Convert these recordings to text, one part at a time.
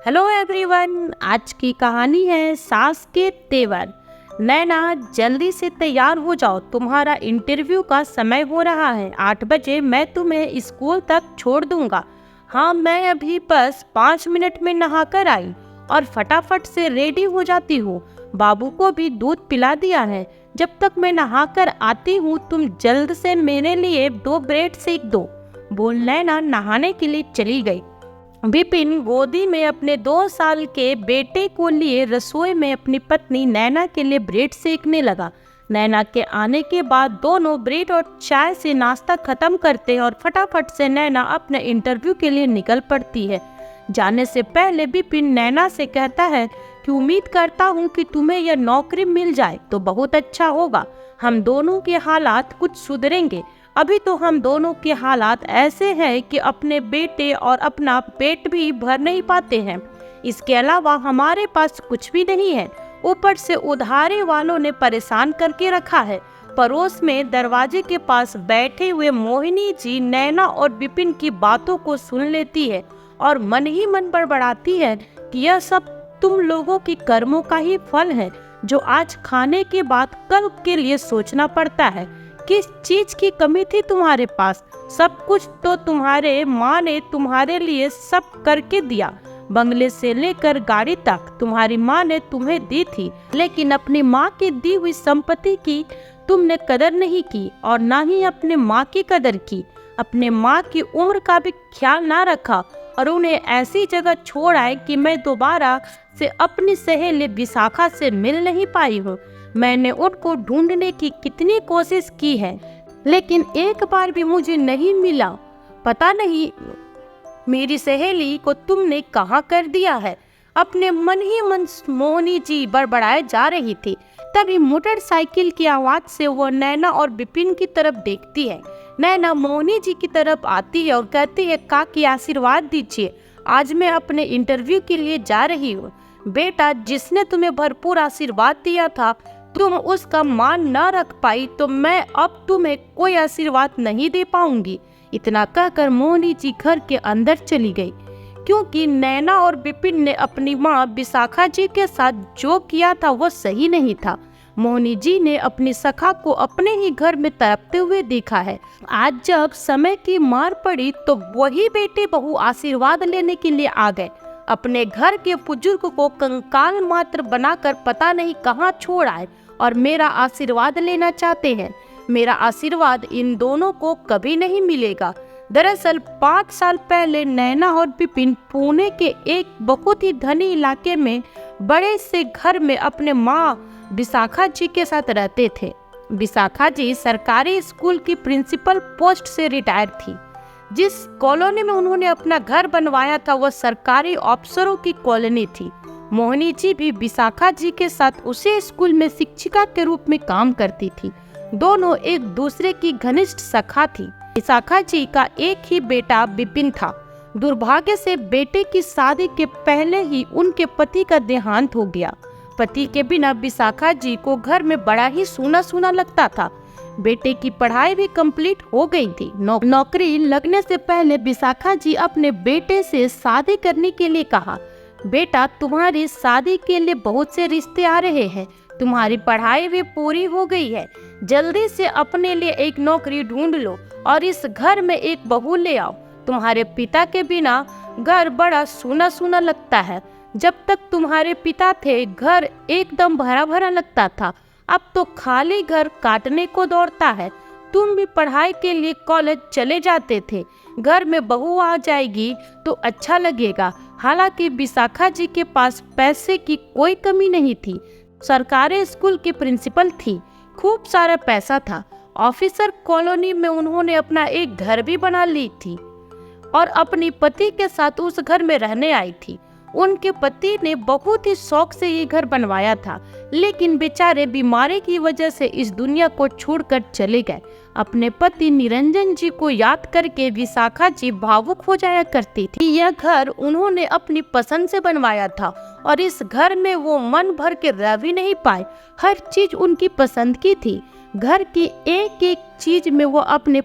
Hello everyone, आज की कहानी है सास के तेवर। नैना, जल्दी से तैयार हो जाओ, तुम्हारा इंटरव्यू का समय हो रहा है। 8 बजे मैं तुम्हें स्कूल तक छोड़ दूंगा। हाँ, मैं अभी बस 5 मिनट में नहा कर आई और फटाफट से रेडी हो जाती हूँ। बाबू को भी दूध पिला दिया है। जब तक मैं नहा कर आती हूँ, तुम जल्द से मेरे लिए 2 ब्रेड सेक दो। बोल नैना नहाने के लिए चली गई। विपिन गोदी में अपने 2 साल के बेटे को लिए रसोई में अपनी पत्नी नैना के लिए ब्रेड सेकने लगा। नैना के आने के बाद दोनों ब्रेड और चाय से नाश्ता खत्म करते हैं और फटाफट से नैना अपने इंटरव्यू के लिए निकल पड़ती है। जाने से पहले विपिन नैना से कहता है कि उम्मीद करता हूँ कि तुम्हें यह नौकरी मिल जाए तो बहुत अच्छा होगा। हम दोनों के हालात कुछ सुधरेंगे। अभी तो हम दोनों के हालात ऐसे हैं कि अपने बेटे और अपना पेट भी भर नहीं पाते हैं। इसके अलावा हमारे पास कुछ भी नहीं है। ऊपर से उधारे वालों ने परेशान करके रखा है। पड़ोस में दरवाजे के पास बैठे हुए मोहिनी जी नैना और विपिन की बातों को सुन लेती है और मन ही मन बड़बड़ाती है कि यह सब तुम लोगों की कर्मों का ही फल है, जो आज खाने के बाद कल के लिए सोचना पड़ता है। किस चीज की कमी थी तुम्हारे पास? सब कुछ तो तुम्हारे माँ ने तुम्हारे लिए सब करके दिया। बंगले से लेकर गाड़ी तक तुम्हारी माँ ने तुम्हें दी थी, लेकिन अपनी माँ की दी हुई संपत्ति की तुमने कदर नहीं की और ना ही अपने माँ की कदर की। अपने माँ की उम्र का भी ख्याल ना रखा और उन्हें ऐसी जगह छोड़ आए कि मैं दोबारा से अपनी सहेली विशाखा से मिल नहीं पाई हूँ। मैंने उनको ढूंढने की कितनी कोशिश की है, लेकिन एक बार भी मुझे नहीं मिला। पता नहीं मेरी सहेली को तुमने कहाँ कर दिया है। अपने मन ही मन मोहिनी जी बड़बड़ाए जा रही थी। तभी मोटरसाइकिल की आवाज से वो नैना और विपिन की तरफ देखती है। नैना मोहिनी जी की तरफ आती है और कहती है, काकी आशीर्वाद दीजिए, आज मैं अपने इंटरव्यू के लिए जा रही हूँ। बेटा, जिसने तुम्हें भरपूर आशीर्वाद दिया था, तुम उसका मान न रख पाई तो मैं अब तुम्हें कोई आशीर्वाद नहीं दे पाऊंगी। इतना कहकर मोहिनी जी घर के अंदर चली गई, क्योंकि नैना और विपिन ने अपनी माँ विशाखा जी के साथ जो किया था वो सही नहीं था। मोहिनी जी ने अपनी सखा को अपने ही घर में तड़पते हुए देखा है। आज जब समय की मार पड़ी तो वही बेटे बहू आशीर्वाद लेने के लिए आ गए। अपने घर के बुजुर्ग को कंकाल मात्र बनाकर पता नहीं कहाँ छोड़ आए और मेरा आशीर्वाद लेना चाहते हैं। मेरा आशीर्वाद इन दोनों को कभी नहीं मिलेगा। दरअसल 5 साल पहले नैना और विपिन पुणे के एक बहुत ही धनी इलाके में बड़े से घर में अपने माँ विशाखा जी के साथ रहते थे। विशाखा जी सरकारी स्कूल की प्रिंसिपल पोस्ट से रिटायर थी। जिस कॉलोनी में उन्होंने अपना घर बनवाया था वह सरकारी अफसरों की कॉलोनी थी। मोहिनी जी भी विशाखा जी के साथ उसी स्कूल में शिक्षिका के रूप में काम करती थी। दोनों एक दूसरे की घनिष्ठ सखा थी। विशाखा जी का एक ही बेटा विपिन था। दुर्भाग्य से बेटे की शादी के पहले ही उनके पति का देहांत हो गया। पति के बिना विशाखा जी को घर में बड़ा ही सूना सूना लगता था। बेटे की पढ़ाई भी कंप्लीट हो गई थी। नौकरी लगने से पहले विशाखा जी अपने बेटे से शादी करने के लिए कहा, बेटा, तुम्हारी शादी के लिए बहुत से रिश्ते आ रहे हैं, तुम्हारी पढ़ाई भी पूरी हो गई है, जल्दी से अपने लिए एक नौकरी ढूंढ लो और इस घर में एक बहू ले आओ। तुम्हारे पिता के बिना घर बड़ा सूना सूना लगता है। जब तक तुम्हारे पिता थे घर एकदम भरा भरा लगता था, अब तो खाली घर काटने को दौड़ता है। तुम भी पढ़ाई के लिए कॉलेज चले जाते थे, घर में बहू आ जाएगी तो अच्छा लगेगा। हालांकि विशाखा जी के पास पैसे की कोई कमी नहीं थी। सरकारी स्कूल की प्रिंसिपल थी, खूब सारा पैसा था। ऑफिसर कॉलोनी में उन्होंने अपना एक घर भी बना ली थी और अपनी पति के साथ उस घर में रहने आई थी। उनके पति ने बहुत ही शौक से ये घर बनवाया था, लेकिन बेचारे बीमारी की वजह से इस दुनिया को छोड़कर चले गए। अपने पति निरंजन जी को याद करके विशाखा जी भावुक हो जाया करती थी। यह घर उन्होंने अपनी पसंद से बनवाया था और इस घर में वो मन भर के रह भी नहीं पाए। हर चीज उनकी पसंद की थी। घर की एक एक चीज में वो अपने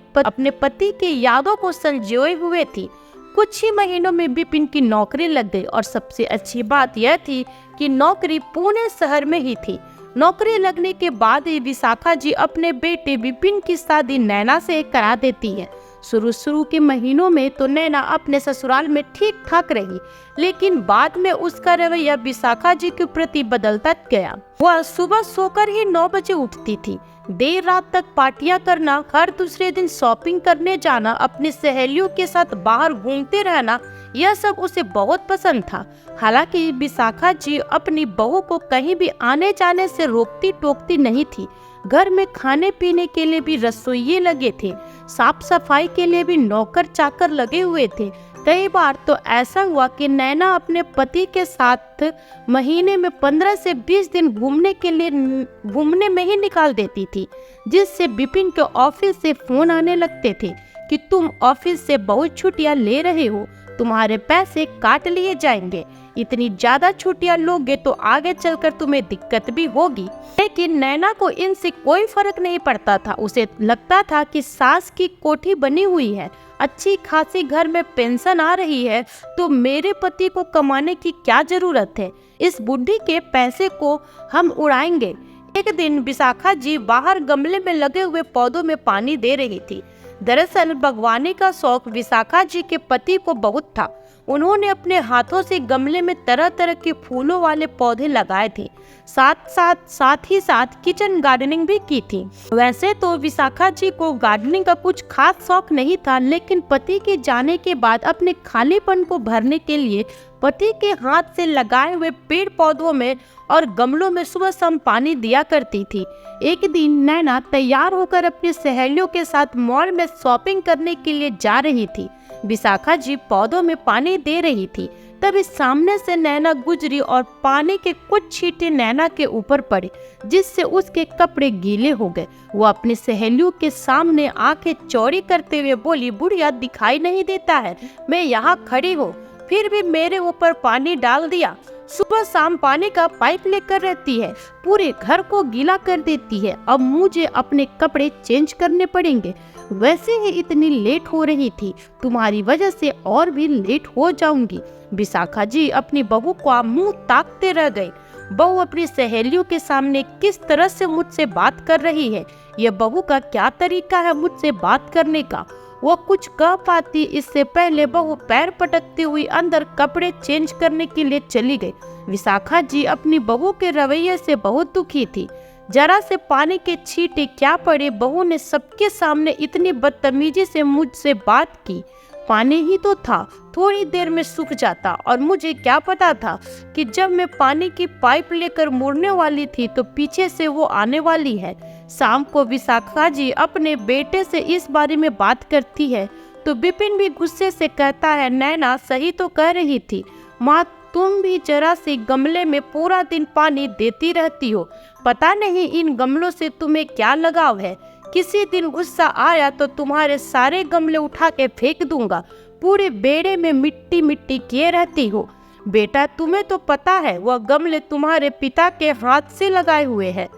पति के यादों को संजोए हुए थी। कुछ ही महीनों में विपिन की नौकरी लग गई और सबसे अच्छी बात यह थी कि नौकरी पुणे शहर में ही थी। नौकरी लगने के बाद ही विशाखा जी अपने बेटे विपिन की शादी नैना से करा देती है। शुरू के महीनों में तो नैना अपने ससुराल में ठीक ठाक रही, लेकिन बाद में उसका रवैया विशाखा जी के प्रति बदलता गया। वह सुबह सोकर ही 9 बजे उठती थी, देर रात तक पार्टियां करना, हर दूसरे दिन शॉपिंग करने जाना, अपनी सहेलियों के साथ बाहर घूमते रहना, यह सब उसे बहुत पसंद था। हालांकि विशाखा जी अपनी बहू को कहीं भी आने जाने से रोकती टोकती नहीं थी। घर में खाने पीने के लिए भी रसोइये लगे थे, साफ सफाई के लिए भी नौकर चाकर लगे हुए थे। कई बार तो ऐसा हुआ कि नैना अपने पति के साथ महीने में 15 से 20 दिन घूमने में ही निकाल देती थी, जिससे विपिन के ऑफिस से फोन आने लगते थे कि तुम ऑफिस से बहुत छुट्टियां ले रहे हो, तुम्हारे पैसे काट लिए जाएंगे, इतनी ज्यादा छुट्टियां लोगे तो आगे चलकर तुम्हें दिक्कत भी होगी। लेकिन नैना को इनसे कोई फर्क नहीं पड़ता था। उसे लगता था कि सास की कोठी बनी हुई है, अच्छी खासी घर में पेंशन आ रही है, तो मेरे पति को कमाने की क्या जरूरत है, इस बुढ़ी के पैसे को हम उड़ाएंगे। एक दिन विशाखा जी बाहर गमले में लगे हुए पौधों में पानी दे रही थी। दरअसल बागवानी का शौक विशाखा जी के पति को बहुत था। उन्होंने अपने हाथों से गमले में तरह तरह के फूलों वाले पौधे लगाए थे, साथ ही साथ किचन गार्डनिंग भी की थी। वैसे तो विशाखा जी को गार्डनिंग का कुछ खास शौक नहीं था, लेकिन पति के जाने के बाद अपने खालीपन को भरने के लिए पति के हाथ से लगाए हुए पेड़ पौधों में और गमलों में सुबह शाम पानी दिया करती थी। एक दिन नैना तैयार होकर अपनी सहेलियों के साथ मॉल में शॉपिंग करने के लिए जा रही थी। विशाखा जी पौधों में पानी दे रही थी, तभी सामने से नैना गुजरी और पानी के कुछ छींटे नैना के ऊपर पड़े, जिससे उसके कपड़े गीले हो गए। वो अपनी सहेलियों के सामने आंखें चौड़ी करते हुए बोली, बुढ़िया दिखाई नहीं देता है, मैं यहाँ खड़ी हूँ, फिर भी मेरे ऊपर पानी डाल दिया। सुबह शाम पानी का पाइप लेकर रहती है, पूरे घर को गीला कर देती है। अब मुझे अपने कपड़े चेंज करने पड़ेंगे, वैसे ही इतनी लेट हो रही थी, तुम्हारी वजह से और भी लेट हो जाऊंगी। विशाखा जी अपनी बहू को मुंह ताकते रह गए। बहू अपनी सहेलियों के सामने किस तरह से मुझसे बात कर रही है, यह बहू का क्या तरीका है मुझसे बात करने का। वो कुछ कह पाती इससे पहले बहू पैर पटकती हुई अंदर कपड़े चेंज करने के लिए चली गई। विशाखा जी अपनी बहू के रवैये से बहुत दुखी थी। जरा से पानी के छींटे क्या पड़े, बहू ने सबके सामने इतनी बदतमीजी से मुझसे बात की। पानी ही तो था, थोड़ी देर में सूख जाता, और मुझे क्या पता था कि जब मैं पानी की पाइप लेकर मुड़ने वाली थी तो पीछे से वो आने वाली है। शाम को विशाखा जी अपने बेटे से इस बारे में बात करती है तो विपिन भी गुस्से से कहता है, नैना सही तो कह रही थी माँ, तुम भी जरा से गमले में पूरा दिन पानी देती रहती हो, पता नहीं इन गमलों से तुम्हें क्या लगाव है। किसी दिन गुस्सा आया तो तुम्हारे सारे गमले उठा के फेंक दूंगा, पूरे बेड़े में मिट्टी मिट्टी किए रहती हो। बेटा तुम्हें तो पता है वह गमले तुम्हारे पिता के हाथ से लगाए हुए हैं,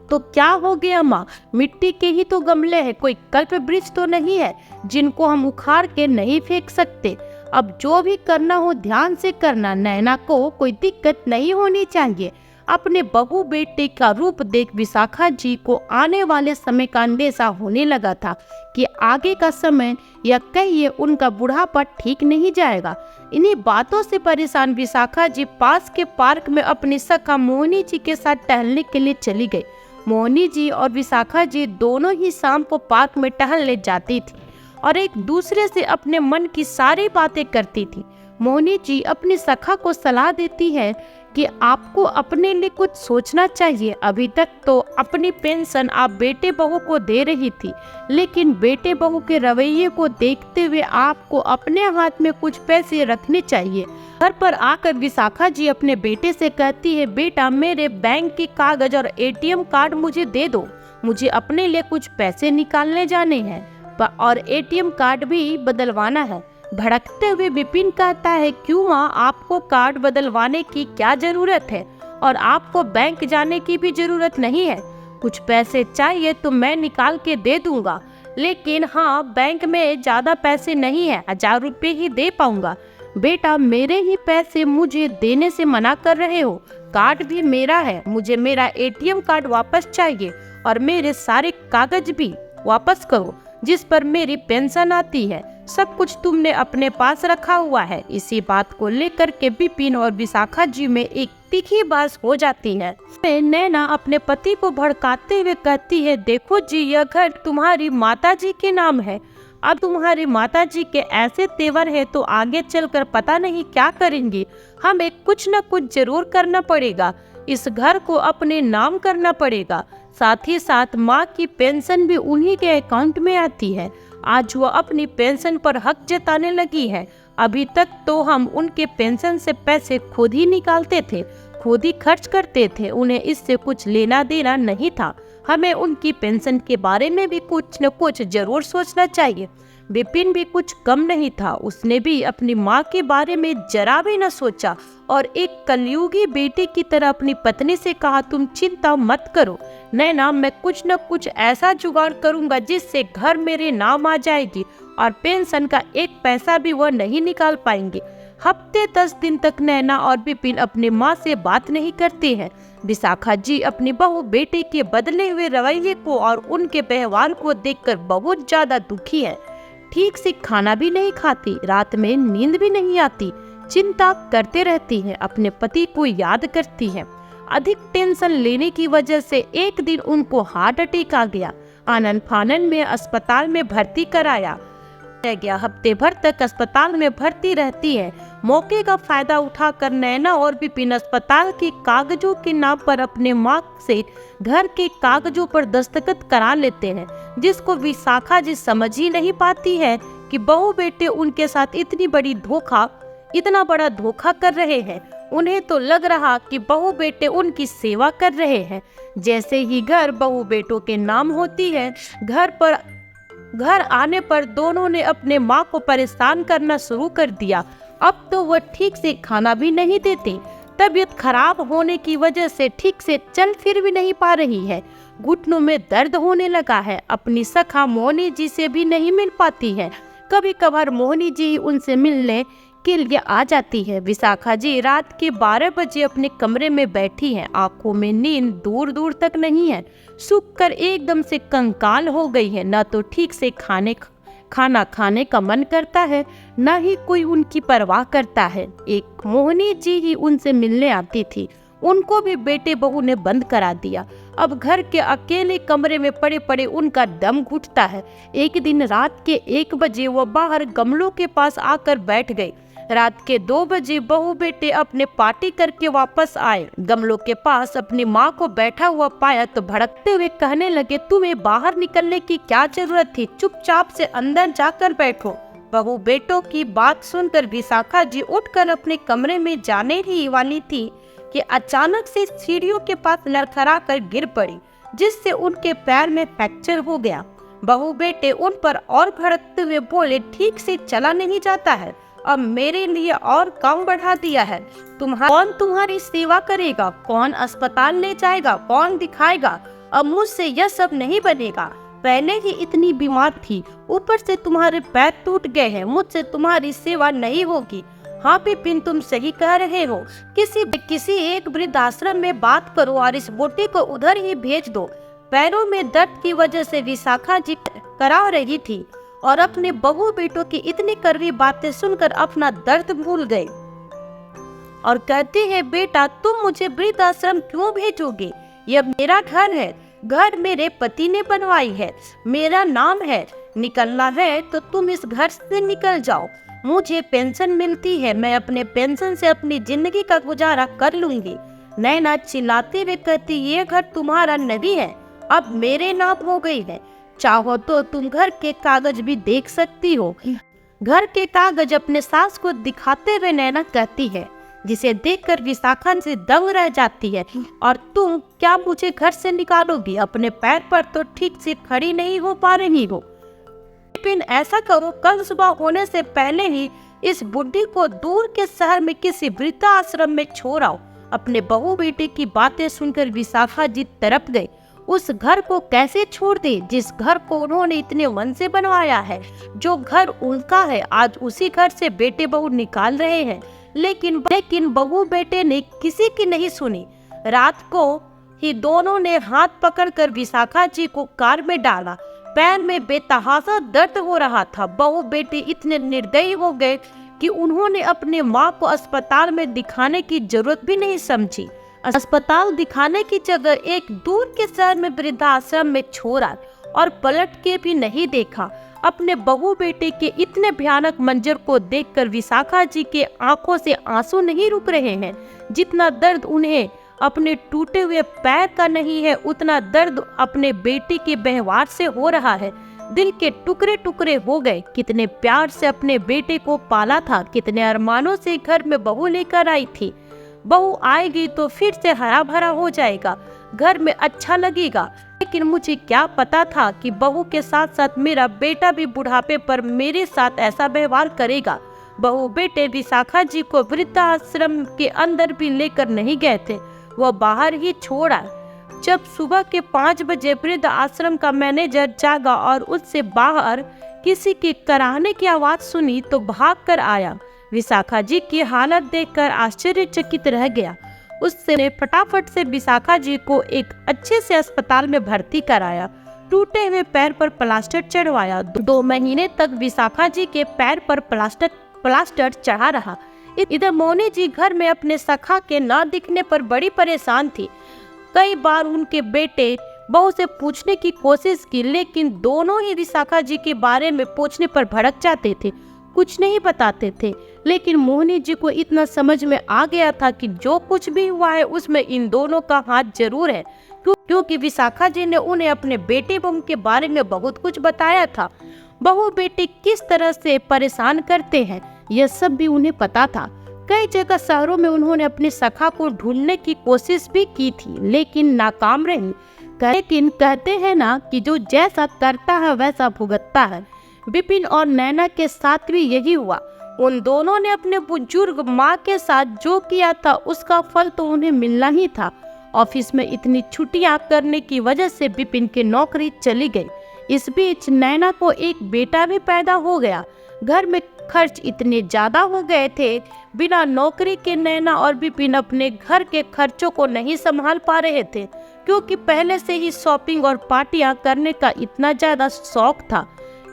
तो क्या हो गया माँ, मिट्टी के ही तो गमले हैं, कोई कल्प वृक्ष तो नहीं है जिनको हम उखाड़ के नहीं फेंक सकते। अब जो भी करना हो ध्यान से करना, नैना को कोई दिक्कत नहीं होनी चाहिए। अपने बहू बेटे का रूप देख विशाखा जी को आने वाले समय का अंदेशा होने लगा था कि आगे का समय या कहिए उनका बुढ़ापा ठीक नहीं जाएगा। इन्हीं बातों से परेशान विशाखा जी पास के पार्क में अपनी सखा मोहिनी जी के साथ टहलने के लिए चली गई। मोहिनी जी और विशाखा जी दोनों ही शाम को पार्क में टहलने जाती थी और एक दूसरे से अपने मन की सारी बातें करती थी। मोहिनी जी अपनी सखा को सलाह देती है कि आपको अपने लिए कुछ सोचना चाहिए। अभी तक तो अपनी पेंशन आप बेटे बहू को दे रही थी, लेकिन बेटे बहू के रवैये को देखते हुए आपको अपने हाथ में कुछ पैसे रखने चाहिए। घर पर आकर विशाखा जी अपने बेटे से कहती है, बेटा मेरे बैंक के कागज और एटीएम कार्ड मुझे दे दो, मुझे अपने लिए कुछ पैसे निकालने जाने हैं और एटीएम कार्ड भी बदलवाना है। भड़कते हुए विपिन कहता है, क्यों माँ, आपको कार्ड बदलवाने की क्या जरूरत है और आपको बैंक जाने की भी जरूरत नहीं है। कुछ पैसे चाहिए तो मैं निकाल के दे दूंगा, लेकिन हाँ, बैंक में ज़्यादा पैसे नहीं है, 1000 रुपये ही दे पाऊंगा। बेटा, मेरे ही पैसे मुझे देने से मना कर रहे हो? कार्ड भी मेरा है, मुझे मेरा ATM कार्ड वापस चाहिए और मेरे सारे कागज भी वापस करो जिस पर मेरी पेंशन आती है। सब कुछ तुमने अपने पास रखा हुआ है। इसी बात को लेकर के विपिन और विशाखा जी में एक तीखी बहस हो जाती है। नैना अपने पति को भड़काते हुए कहती है, देखो जी, यह घर तुम्हारी माताजी के नाम है। अब तुम्हारी माताजी के ऐसे तेवर है तो आगे चलकर पता नहीं क्या करेंगी। हमें कुछ न कुछ जरूर करना पड़ेगा, इस घर को अपने नाम करना पड़ेगा। साथ ही साथ माँ की पेंशन भी उन्हीं के अकाउंट में आती है। आज वो अपनी पेंशन पर हक जताने लगी है। अभी तक तो हम उनके पेंशन से पैसे खुद ही निकालते थे, खुद ही खर्च करते थे, उन्हें इससे कुछ लेना देना नहीं था। हमें उनकी पेंशन के बारे में भी कुछ न कुछ जरूर सोचना चाहिए। विपिन भी कुछ कम नहीं था, उसने भी अपनी माँ के बारे में जरा भी न सोचा और एक कलयुगी बेटे की तरह अपनी पत्नी से कहा, तुम चिंता मत करो नैना, मैं कुछ न कुछ ऐसा जुगाड़ करूंगा जिससे घर मेरे नाम आ जाएगी और पेंशन का एक पैसा भी वह नहीं निकाल पाएंगे। हफ्ते 10 दिन तक नैना और विपिन अपनी माँ से बात नहीं करते हैं। विशाखा जी अपनी बहू बेटे के बदले हुए रवैये को और उनके व्यवहार को देखकर बहुत ज्यादा दुखी है। ठीक से खाना भी नहीं खाती, रात में नींद भी नहीं आती, चिंता करते रहती है, अपने पति को याद करती है। अधिक टेंशन लेने की वजह से एक दिन उनको हार्ट अटैक आ गया। आनन फानन में अस्पताल में भर्ती कराया गया। हफ्ते भर तक अस्पताल में भर्ती रहती है। मौके का फायदा उठाकर नैना और विपिन अस्पताल के कागजों के नाम पर अपने माँ से घर के कागजों पर दस्तखत करा लेते हैं, जिसको विशाखा जी समझ ही नहीं पाती है कि बहू बेटे उनके साथ इतना बड़ा धोखा कर रहे हैं। उन्हें तो लग रहा कि बहू बेटे उनकी सेवा कर रहे हैं। जैसे ही घर बहू बेटों के नाम होती है, घर आने पर दोनों ने अपने माँ को परेशान करना शुरू कर दिया। अब तो वह ठीक से खाना भी नहीं देते। तबीयत खराब होने की वजह से ठीक से चल फिर भी नहीं पा रही है। घुटनों में दर्द होने लगा है। अपनी सखा मोहनी जी से भी नहीं मिल पाती है। कभी कभार मोहनी जी उनसे मिलने के लिए आ जाती है। विशाखा जी रात के 12 बजे अपने कमरे में बैठी हैं। आंखों में नींद दूर दूर तक नहीं है। सूख कर एकदम से कंकाल हो गई है। न तो ठीक से खाना खाने का मन करता है, न ही कोई उनकी परवाह करता है। एक मोहनी जी ही उनसे मिलने आती थी, उनको भी बेटे बहू ने बंद करा दिया। अब घर के अकेले कमरे में पड़े पड़े उनका दम घुटता है। एक दिन रात के 1 बजे वो बाहर गमलों के पास आकर बैठ गए। रात के 2 बजे बहू बेटे अपने पार्टी करके वापस आए। गमलों के पास अपनी माँ को बैठा हुआ पाया तो भड़कते हुए कहने लगे, तुम्हें बाहर निकलने की क्या जरूरत थी, चुपचाप से अंदर जाकर बैठो। बहू बेटों की बात सुनकर विशाखा जी उठकर अपने कमरे में जाने ही वाली थी कि अचानक से सीढ़ियों के पास लड़खड़ा कर गिर पड़ी, जिससे उनके पैर में फ्रैक्चर हो गया। बहू बेटे उन पर और भड़कते हुए बोले, ठीक से चला नहीं जाता है, अब मेरे लिए और काम बढ़ा दिया है। कौन तुम्हारी सेवा करेगा, कौन अस्पताल ले जाएगा, कौन दिखाएगा। अब मुझसे यह सब नहीं बनेगा। पहले ही इतनी बीमार थी, ऊपर से तुम्हारे पैर टूट गए हैं, मुझसे तुम्हारी सेवा नहीं होगी। हाँ विपिन, तुम सही कह रहे हो। किसी एक वृद्धाश्रम में बात करो और इस बूढ़ी को उधर ही भेज दो। पैरों में दर्द की वजह से विशाखा जी करा रही थी और अपने बहू बेटों की इतनी कड़वी बातें सुनकर अपना दर्द भूल गए और कहती है, बेटा तुम मुझे वृद्धाश्रम क्यों भेजोगे? यह मेरा घर है, घर मेरे पति ने बनवाई है, मेरा नाम है। निकलना है तो तुम इस घर से निकल जाओ। मुझे पेंशन मिलती है, मैं अपने पेंशन से अपनी जिंदगी का गुजारा कर लूंगी। नैना चिल्लाते हुए कहती, ये घर तुम्हारा नहीं है, अब मेरे नाम हो गई है। चाहो तो तुम घर के कागज भी देख सकती हो। घर के कागज अपने सास को दिखाते हुए नैना कहती है, जिसे देखकर विशाखा से दंग रह जाती है, और तुम क्या मुझे घर से निकालोगी? अपने पैर पर तो ठीक से खड़ी नहीं हो पा रही हो। लेकिन ऐसा करो, कल सुबह होने से पहले ही इस बुढ़ी को दूर के शहर में किसी वृद्धाश्रम में छोड़ आओ। अपने बहू बेटे की बातें सुनकर विशाखा जी तड़प गए। उस घर को कैसे छोड़ दे जिस घर को उन्होंने इतने मन से बनवाया है। जो घर उनका है आज उसी घर से बेटे बहू निकाल रहे हैं। लेकिन बहू बेटे ने किसी की नहीं सुनी। रात को ही दोनों ने हाथ पकड़कर विशाखा जी को कार में डाला। पैर में बेतहाशा दर्द हो रहा था। बहू बेटे इतने निर्दयी हो गए कि उन्होंने अपने माँ को अस्पताल में दिखाने की जरूरत भी नहीं समझी। अस्पताल दिखाने की जगह एक दूर के शहर में वृद्धाश्रम में छोड़ा और पलट के भी नहीं देखा। अपने बहू बेटे के इतने भयानक मंजर को देखकर विशाखा जी के आंखों से आंसू नहीं रुक रहे हैं। जितना दर्द उन्हें अपने टूटे हुए पैर का नहीं है, उतना दर्द अपने बेटे के व्यवहार से हो रहा है। दिल के टुकड़े टुकड़े हो गए। कितने प्यार से अपने बेटे को पाला था, कितने अरमानों से घर में बहू लेकर आई थी। बहू आएगी तो फिर से हरा भरा हो जाएगा, घर में अच्छा लगेगा। लेकिन मुझे क्या पता था कि बहू के साथ साथ मेरा बेटा भी बुढ़ापे पर मेरे साथ ऐसा व्यवहार करेगा। बहू बेटे विशाखा जी को वृद्धाश्रम के अंदर भी लेकर नहीं गए थे, वह बाहर ही छोड़ा। जब सुबह के 5 बजे वृद्ध आश्रम का मैनेजर जागा और उससे बाहर किसी के कराहने की आवाज सुनी तो भाग कर आया। विशाखा जी की हालत देखकर आश्चर्यचकित रह गया। उसने फटाफट से विशाखा जी को एक अच्छे से अस्पताल में भर्ती कराया। टूटे हुए पैर पर प्लास्टर चढ़वाया। 2 महीने तक विशाखा जी के पैर पर प्लास्टर चढ़ा रहा। इधर मोहनी जी घर में अपने सखा के न दिखने पर बड़ी परेशान थी। कई बार उनके बेटे बहू से पूछने की कोशिश की, लेकिन दोनों ही विशाखा जी के बारे में पूछने पर भड़क जाते थे, कुछ नहीं बताते थे। लेकिन मोहनी जी को इतना समझ में आ गया था कि जो कुछ भी हुआ है उसमें इन दोनों का हाथ जरूर है, क्योंकि विशाखा जी ने उन्हें अपने बेटे बहू के बारे में बहुत कुछ बताया था। बहू बेटे किस तरह से परेशान करते हैं यह सब भी उन्हें पता था। कई जगह शहरों में उन्होंने अपने सखा को ढूंढने की कोशिश भी की थी, लेकिन नाकाम रही। लेकिन कहते हैं ना कि जो जैसा करता है वैसा भुगतता है। विपिन और नैना के साथ भी यही हुआ। उन दोनों ने अपने बुजुर्ग माँ के साथ जो किया था उसका फल तो उन्हें मिलना ही था। ऑफिस में इतनी छुट्टियां करने की वजह से विपिन की नौकरी चली गई। इस बीच नैना को एक बेटा भी पैदा हो गया। घर में खर्च इतने ज्यादा हो गए थे, बिना नौकरी के नैना और विपिन अपने घर के खर्चों को नहीं संभाल पा रहे थे, क्योंकि पहले से ही शॉपिंग और पार्टियां करने का इतना ज्यादा शौक था।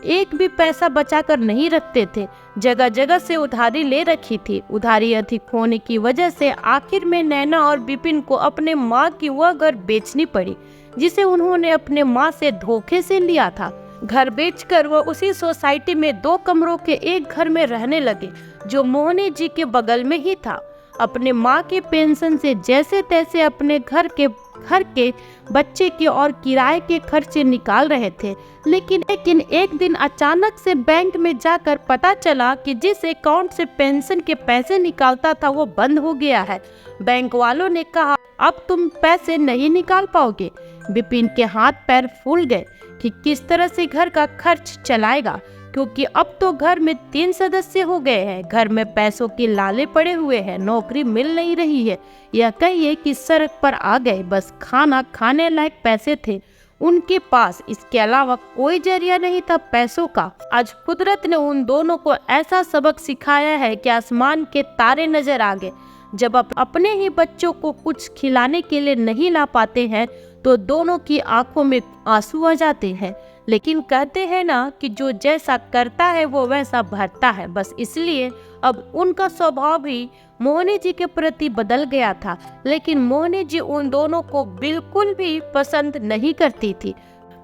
एक भी पैसा बचाकर नहीं रखते थे, जगह जगह से उधारी ले रखी थी। उधारी अधिक होने की वजह से आखिर में नैना और विपिन को अपने माँ की वह घर बेचनी पड़ी जिसे उन्होंने अपने माँ से धोखे से लिया था। घर बेचकर वो उसी सोसाइटी में 2 कमरों के एक घर में रहने लगे जो मोहनी जी के बगल में ही था। अपने माँ के पेंशन से जैसे तैसे अपने घर के बच्चे के और किराए के खर्चे निकाल रहे थे। लेकिन एक दिन अचानक से बैंक में जाकर पता चला कि जिस अकाउंट से पेंशन के पैसे निकालता था वो बंद हो गया है। बैंक वालों ने कहा अब तुम पैसे नहीं निकाल पाओगे। विपिन के हाथ पैर फूल गए कि किस तरह से घर का खर्च चलाएगा, क्योंकि अब तो घर में 3 सदस्य हो गए हैं। घर में पैसों के लाले पड़े हुए हैं, नौकरी मिल नहीं रही है, या कहिए कि सड़क पर आ गए। बस खाना खाने लायक पैसे थे उनके पास, इसके अलावा कोई जरिया नहीं था पैसों का। आज कुदरत ने उन दोनों को ऐसा सबक सिखाया है कि आसमान के तारे नजर आ गए। जब आप अपने ही बच्चों को कुछ खिलाने के लिए नहीं ला पाते हैं तो दोनों की आंखों में आंसू आ जाते हैं। लेकिन कहते हैं ना कि जो जैसा करता है वो वैसा भरता है। बस इसलिए अब उनका स्वभाव भी मोहनी जी के प्रति बदल गया था। लेकिन मोहनी जी उन दोनों को बिल्कुल भी पसंद नहीं करती थी,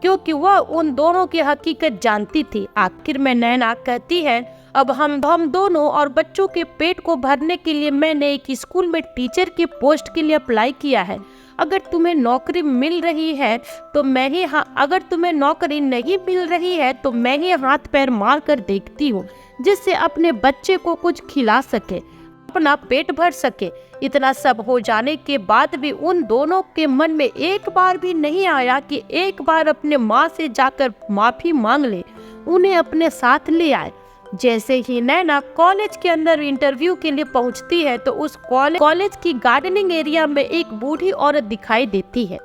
क्योंकि वह उन दोनों की हकीकत जानती थी। आखिर में नैना कहती है अब हम दोनों और बच्चों के पेट को भरने के लिए मैंने एक स्कूल में टीचर की पोस्ट के लिए अप्लाई किया है। अगर तुम्हें नौकरी मिल रही है तो मैं ही अगर तुम्हें नौकरी नहीं मिल रही है तो मैं ही हाथ पैर मार कर देखती हूँ, जिससे अपने बच्चे को कुछ खिला सके, अपना पेट भर सके। इतना सब हो जाने के बाद भी उन दोनों के मन में एक बार भी नहीं आया कि एक बार अपने माँ से जाकर माफी मांग ले, उन्हें अपने साथ ले आए। जैसे ही नैना कॉलेज के अंदर इंटरव्यू के लिए पहुंचती है तो उस कॉलेज की गार्डनिंग एरिया में एक बूढ़ी औरत दिखाई देती है।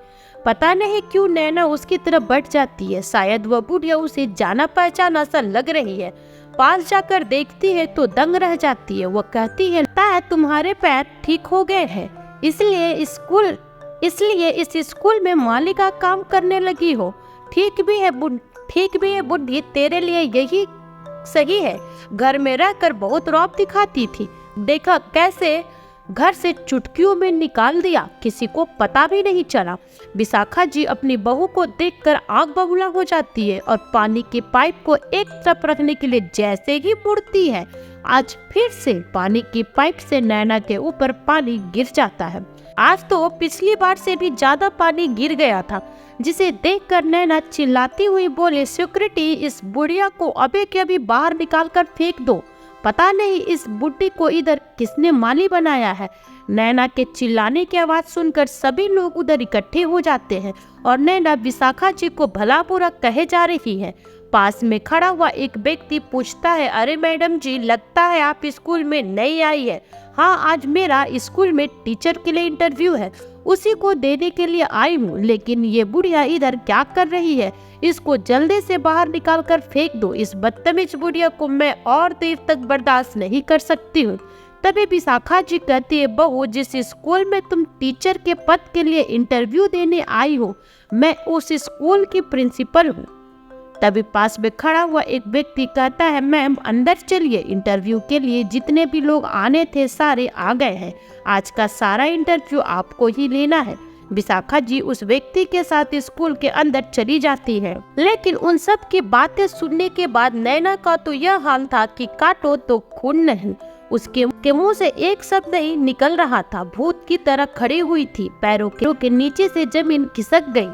पता नहीं क्यों नैना उसकी तरफ बढ़ जाती है। शायद वह बुढ़िया उसे जाना पहचाना सा लग रही है। पास जाकर देखती है तो दंग रह जाती है। वो कहती है, लगता है तुम्हारे पैर ठीक हो गए हैं, इसलिए इस स्कूल में माली का काम करने लगी हो। ठीक भी है बुढ़ी, तेरे लिए यही सही है। घर में रहकर बहुत रौब दिखाती थी, देखा कैसे घर से चुटकियों में निकाल दिया, किसी को पता भी नहीं चला। विशाखा जी अपनी बहू को देखकर आग बबूला हो जाती है और पानी के पाइप को एक तरफ रखने के लिए जैसे ही मुड़ती है, आज फिर से पानी की पाइप से नैना के ऊपर पानी गिर जाता है। आज तो पिछली बार से भी ज्यादा पानी गिर गया था, जिसे देखकर नैना चिल्लाती हुई बोले, सिक्योरिटी, इस बुढ़िया को अभी के अभी बाहर निकाल कर फेंक दो। पता नहीं इस बुड्ढी को इधर किसने माली बनाया है। नैना के चिल्लाने की आवाज सुनकर सभी लोग उधर इकट्ठे हो जाते हैं और नैना विशाखा जी को भला बुरा कहे जा रही है। पास में खड़ा हुआ एक व्यक्ति पूछता है, अरे मैडम जी, लगता है आप स्कूल में नई आई है। हाँ, आज मेरा स्कूल में टीचर के लिए इंटरव्यू है, उसी को देने के लिए आई हूँ। लेकिन ये बुढ़िया इधर क्या कर रही है? इसको जल्दी से बाहर निकाल कर फेंक दो। इस बदतमीज बुढ़िया को मैं और देर तक बर्दाश्त नहीं कर सकती हूँ। तभी विशाखा जी कहती है, बहू, जिस स्कूल में तुम टीचर के पद के लिए इंटरव्यू देने आई हो, मैं उस स्कूल की प्रिंसिपल हूँ। तभी पास में खड़ा हुआ एक व्यक्ति कहता है, मैम अंदर चलिए, इंटरव्यू के लिए जितने भी लोग आने थे सारे आ गए हैं। आज का सारा इंटरव्यू आपको ही लेना है। विशाखा जी उस व्यक्ति के साथ स्कूल के अंदर चली जाती है। लेकिन उन सब की बातें सुनने के बाद नैना का तो यह हाल था कि काटो तो खून नहीं। उसके मुंह से एक शब्द नहीं निकल रहा था। भूत की तरह खड़ी हुई थी, पैरों के नीचे से जमीन खिसक गई।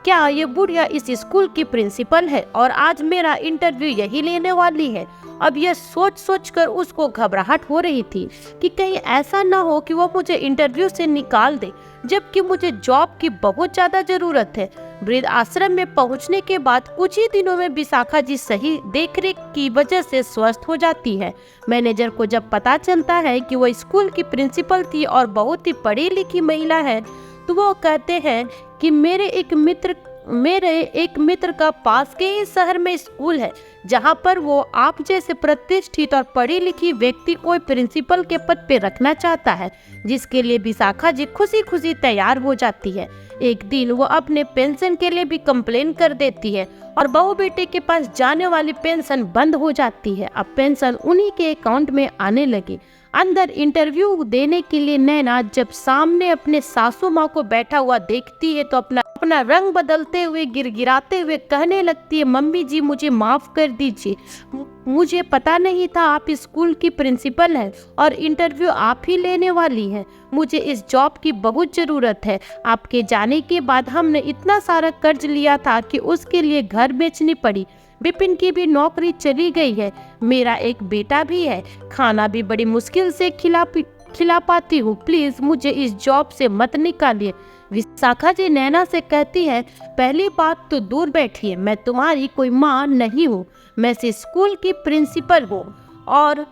क्या ये बुढ़िया इस स्कूल की प्रिंसिपल है और आज मेरा इंटरव्यू यही लेने वाली है? अब यह सोच कर उसको घबराहट हो रही थी कि कहीं ऐसा ना हो कि वो मुझे इंटरव्यू से निकाल दे, जबकि मुझे जॉब की बहुत ज्यादा जरूरत है। वृद्ध आश्रम में पहुंचने के बाद कुछ ही दिनों में विशाखा जी सही देखरेख की वजह से स्वस्थ हो जाती है। मैनेजर को जब पता चलता है कि वो स्कूल की प्रिंसिपल थी और बहुत ही पढ़ी लिखी महिला है, तो वो कहते हैं कि मेरे एक मित्र का पास के ही शहर में स्कूल है, जहां पर वो आप जैसे प्रतिष्ठित और पढ़ी लिखी व्यक्ति को प्रिंसिपल के पद पे रखना चाहता है, जिसके लिए विशाखा जी खुशी खुशी तैयार हो जाती है। एक दिन वो अपने पेंशन के लिए भी कंप्लेन कर देती है और बहू बेटे के पास जाने वाली पेंशन बंद हो जाती है। अब पेंशन उन्हीं के अकाउंट में आने लगी। अंदर इंटरव्यू देने के लिए नैना जब सामने अपने सासू माँ को बैठा हुआ देखती है तो अपना रंग बदलते हुए गिड़गिड़ाते हुए कहने लगती है, मम्मी जी, मुझे माफ कर दीजिए, मुझे पता नहीं था आप स्कूल की प्रिंसिपल हैं और इंटरव्यू आप ही लेने वाली हैं। मुझे इस जॉब की बहुत ज़रूरत है। आपके जाने के बाद हमने इतना सारा कर्ज लिया था कि उसके लिए घर बेचनी पड़ी। विपिन की भी नौकरी चली गई है। मेरा एक बेटा भी है, खाना भी बड़ी मुश्किल से खिला पाती हूँ। प्लीज मुझे इस जॉब से मत निकालिए। विशाखा जी नैना से कहती है, पहली बात तो दूर बैठिए, मैं तुम्हारी कोई माँ नहीं हूँ, मैं स्कूल की प्रिंसिपल हूँ। और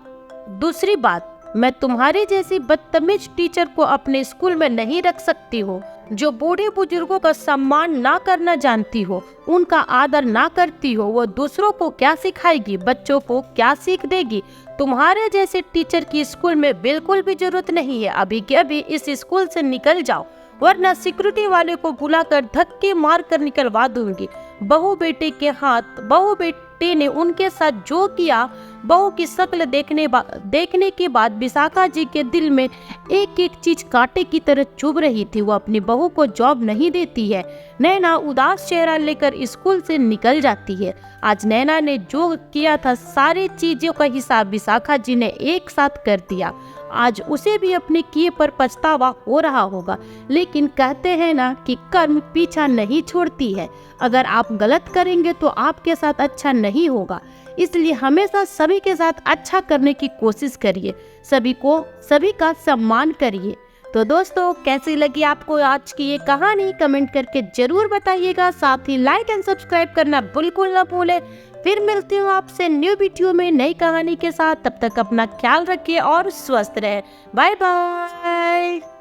दूसरी बात, मैं तुम्हारे जैसी बदतमीज टीचर को अपने स्कूल में नहीं रख सकती हूँ, जो बूढ़े बुजुर्गों का सम्मान ना करना जानती हो, उनका आदर ना करती हो। वो दूसरों को क्या सिखाएगी, बच्चों को क्या सीख देगी? तुम्हारे जैसे टीचर की स्कूल में बिल्कुल भी जरूरत नहीं है। अभी के अभी इस स्कूल से निकल जाओ, वरना सिक्योरिटी वाले को बुलाकर धक्के मार कर निकलवा दूंगी। बहू बेटे ने उनके साथ जो किया, बहू की शक्ल देखने के बाद विशाखा जी के दिल में एक एक चीज कांटे की तरह चुभ रही थी। वो अपनी बहू को जॉब नहीं देती है। नैना उदास चेहरा लेकर स्कूल से निकल जाती है। आज नैना ने जो किया था, सारी चीजों का हिसाब विशाखा जी ने एक साथ कर दिया। आज उसे भी अपने किए पर पछतावा हो रहा होगा, लेकिन कहते हैं ना कि कर्म पीछा नहीं छोड़ती है। अगर आप गलत करेंगे तो आपके साथ अच्छा नहीं होगा, इसलिए हमेशा सभी के साथ अच्छा करने की कोशिश करिए, सभी का सम्मान करिए। तो दोस्तों, कैसी लगी आपको आज की ये कहानी, कमेंट करके जरूर बताइएगा। साथ ही लाइक एंड सब्सक्राइब करना बिल्कुल ना भूलें। फिर मिलती हूँ आपसे न्यू वीडियो में नई कहानी के साथ। तब तक अपना ख्याल रखिए और स्वस्थ रहें। Bye bye.